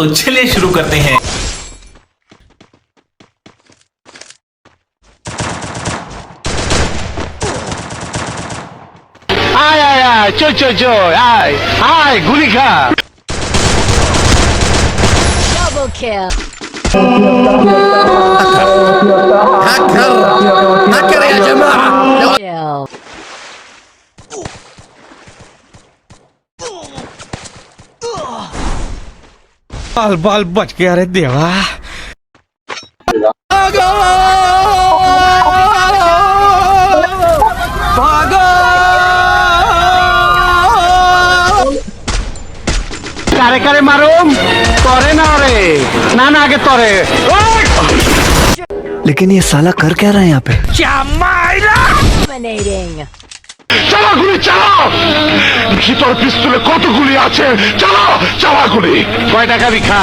तो चलिए शुरू करते हैं। आय आय आय चो चो चो आय आय गुली खा Double kill. هكر يا جماعة. Kill. बाल बाल बच गया रे देवा। কারে কারে মারুম তরে না রে না না আগে তরে लेकिन ये साला कर क्या रहा है यहाँ पे? Dominating. চালা গুলি চালা ভিতর পিস্তলে কত গুলি আছে চালা চালা গুলি কয় টাকা ভিখা